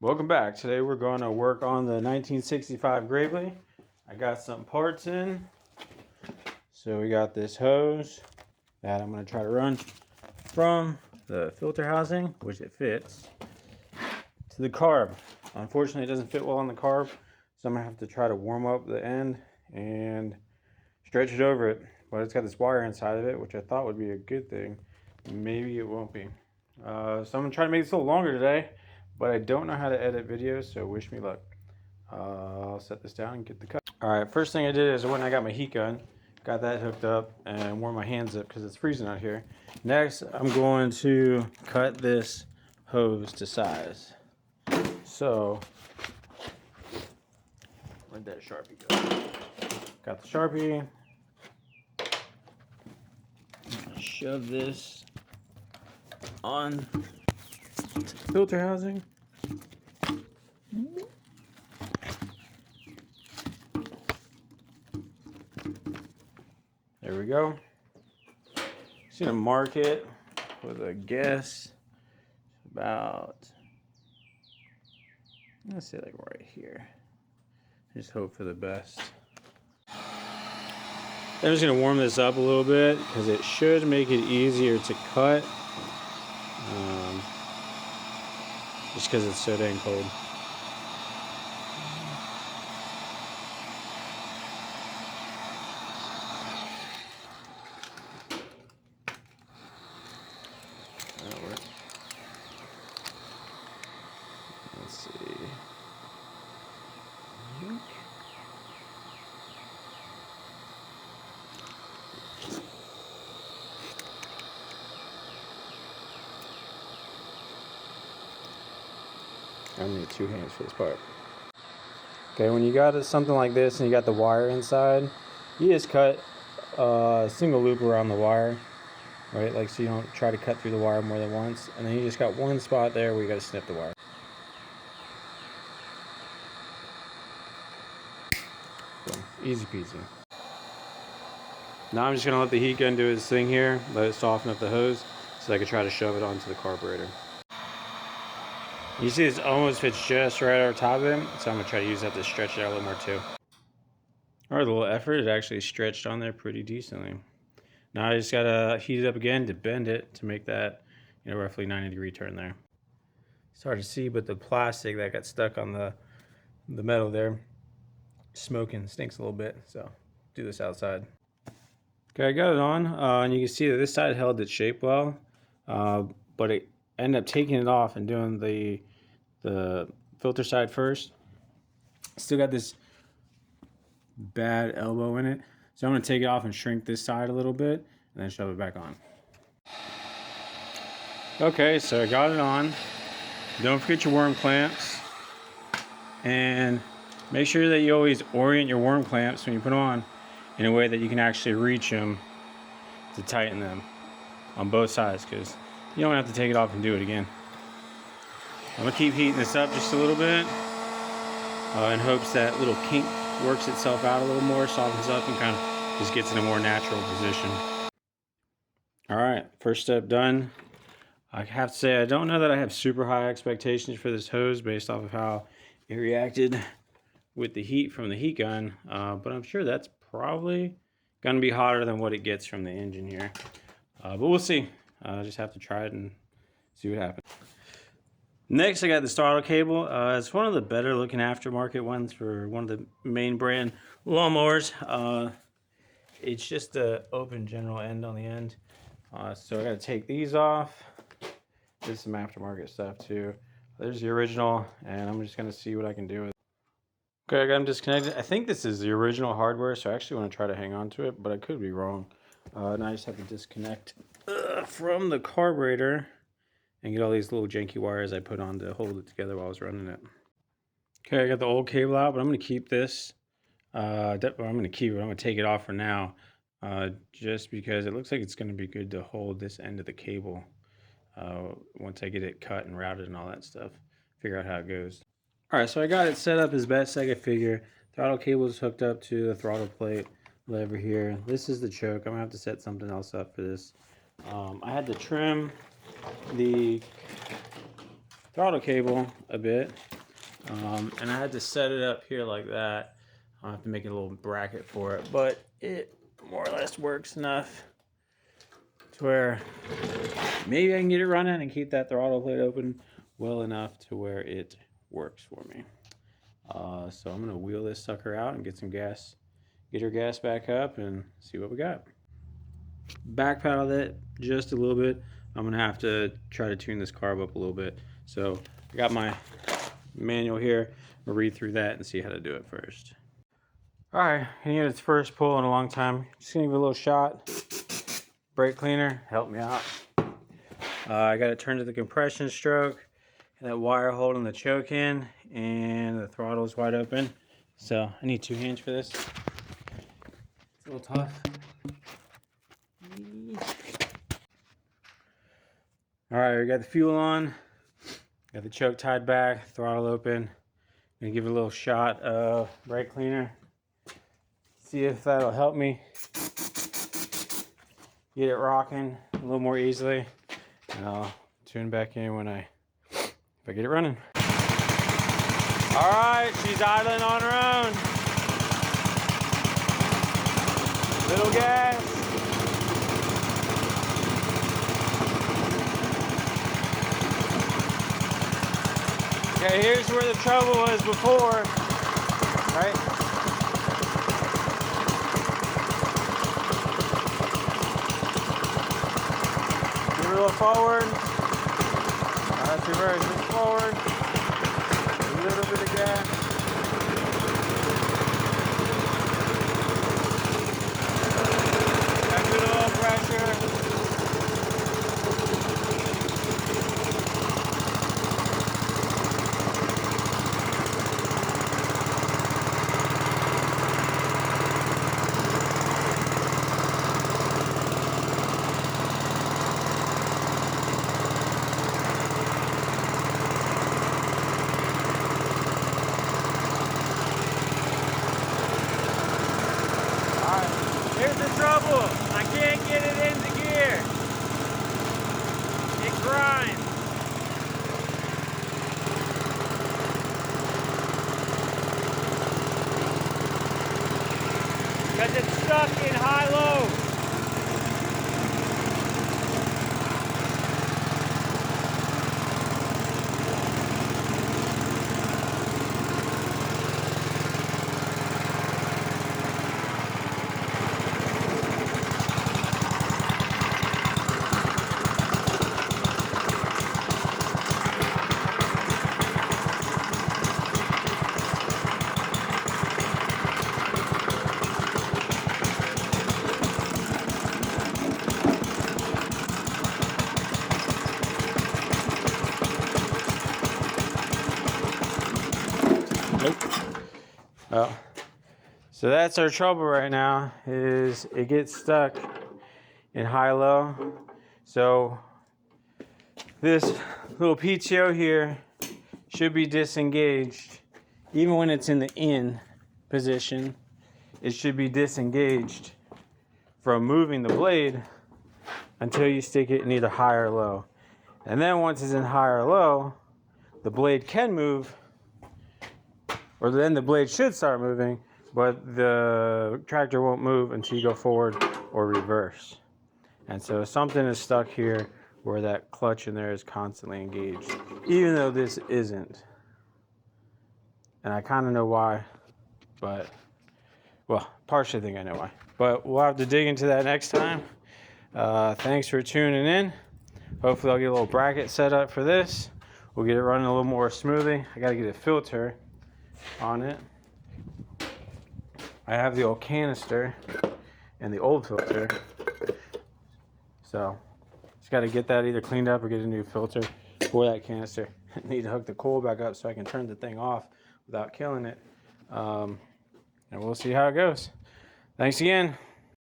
Welcome back. Today we're going to work on the 1965 Gravely. I got some parts in. So we got this hose that I'm going to try to run from the filter housing, which it fits, to the carb. Unfortunately, it doesn't fit well on the carb, so I'm going to have to try to warm up the end and stretch it over it. But it's got this wire inside of it, which I thought would be a good thing. Maybe it won't be. So I'm going to try to make this a little longer today, but I don't know how to edit videos, so wish me luck. I'll set this down and get the cut. Alright, first thing I did is I went and I got my heat gun. Got that hooked up and warmed my hands up because it's freezing out here. Next, I'm going to cut this hose to size. So, where'd that Sharpie go? Got the Sharpie. Shove this on the filter housing. There we go. Just gonna mark it with a guess about, let's say like right here. Just hope for the best. I'm just gonna warm this up a little bit because it should make it easier to cut. Just because it's so dang cold. That'll work. Let's see. I need two hands for this part. Okay, when you got something like this and you got the wire inside, you just cut a single loop around the wire, right? Like so you don't try to cut through the wire more than once. And then you just got one spot there where you got to snip the wire. Boom. Easy peasy. Now I'm just going to let the heat gun do its thing here, let it soften up the hose so I can try to shove it onto the carburetor. You see this almost fits just right over top of it, so I'm going to try to use that to stretch it out a little more too. Alright, a little effort, it actually stretched on there pretty decently. Now I just got to heat it up again to bend it to make that, roughly 90-degree turn there. It's hard to see, but the plastic that got stuck on the metal there, smoking, stinks a little bit, so do this outside. Okay, I got it on, and you can see that this side held its shape well, but it ended up taking it off and doing the filter side first. Still got this bad elbow in it, so I'm going to take it off and shrink this side a little bit and then shove it back on. Okay, so I got it on. Don't forget your worm clamps, and make sure that you always orient your worm clamps when you put them on in a way that you can actually reach them to tighten them on both sides, because you don't have to take it off and do it again. I'm going to keep heating this up just a little bit in hopes that little kink works itself out a little more, softens up, and kind of just gets in a more natural position. Alright, first step done. I have to say I don't know that I have super high expectations for this hose based off of how it reacted with the heat from the heat gun, but I'm sure that's probably going to be hotter than what it gets from the engine here. But we'll see. Just have to try it and see what happens. Next, I got this throttle cable. It's one of the better looking aftermarket ones for one of the main brand lawnmowers. It's just an open general end on the end. So I got to take these off. There's some aftermarket stuff too. There's the original, and I'm just going to see what I can do with it. Okay, I got them disconnected. I think this is the original hardware, so I actually want to try to hang on to it, but I could be wrong. Now I just have to disconnect from the carburetor and get all these little janky wires I put on to hold it together while I was running it. Okay, I got the old cable out, but I'm going to keep this. I'm going to keep it. I'm going to take it off for now, just because it looks like it's going to be good to hold this end of the cable once I get it cut and routed and all that stuff. Figure out how it goes. Alright, so I got it set up as best I could figure. Throttle cable is hooked up to the throttle plate lever here. This is the choke. I'm going to have to set something else up for this. I had to trim the throttle cable a bit And I had to set it up here like that. I'll have to make a little bracket for it, but it more or less works enough to where maybe I can get it running and keep that throttle plate open well enough to where it works for me. So I'm gonna wheel this sucker out and get some gas, get her gas back up and see what we got. Back pedal it just a little bit. I'm gonna have to try to tune this carb up a little bit. So I got my manual here. I'll read through that and see how to do it first. All right, gonna get its first pull in a long time. Just gonna give it a little shot. Brake cleaner, help me out. I got it turned to the compression stroke, and that wire holding the choke in, and the throttle is wide open. So I need 2 hands for this. It's a little tough. All right, we got the fuel on, got the choke tied back, throttle open. Gonna give it a little shot of brake cleaner. See if that'll help me get it rocking a little more easily. And I'll tune back in if I get it running. All right, she's idling on her own. Little gas. Okay, here's where the trouble was before, right? Give it a little forward. That's reverse, just forward. A little bit of gas. Got a little pressure. Here's the trouble. I can't get it into gear. It grinds. Because it's stuck in high-low. Well, so that's our trouble right now, is it gets stuck in high-low. So this little PTO here should be disengaged. Even when it's in the in position, it should be disengaged from moving the blade until you stick it in either high or low. And then once it's in high or low, the blade can move, or then the blade should start moving, but the tractor won't move until you go forward or reverse. And so something is stuck here where that clutch in there is constantly engaged, even though this isn't. And I kind of know why, but, well, partially think I know why. But we'll have to dig into that next time. Thanks for tuning in. Hopefully I'll get a little bracket set up for this. We'll get it running a little more smoothly. I got to get a filter on it. I have the old canister and the old filter, so just got to get that either cleaned up or get a new filter for that canister. I need to hook the coil back up so I can turn the thing off without killing it, and we'll see how it goes. Thanks again.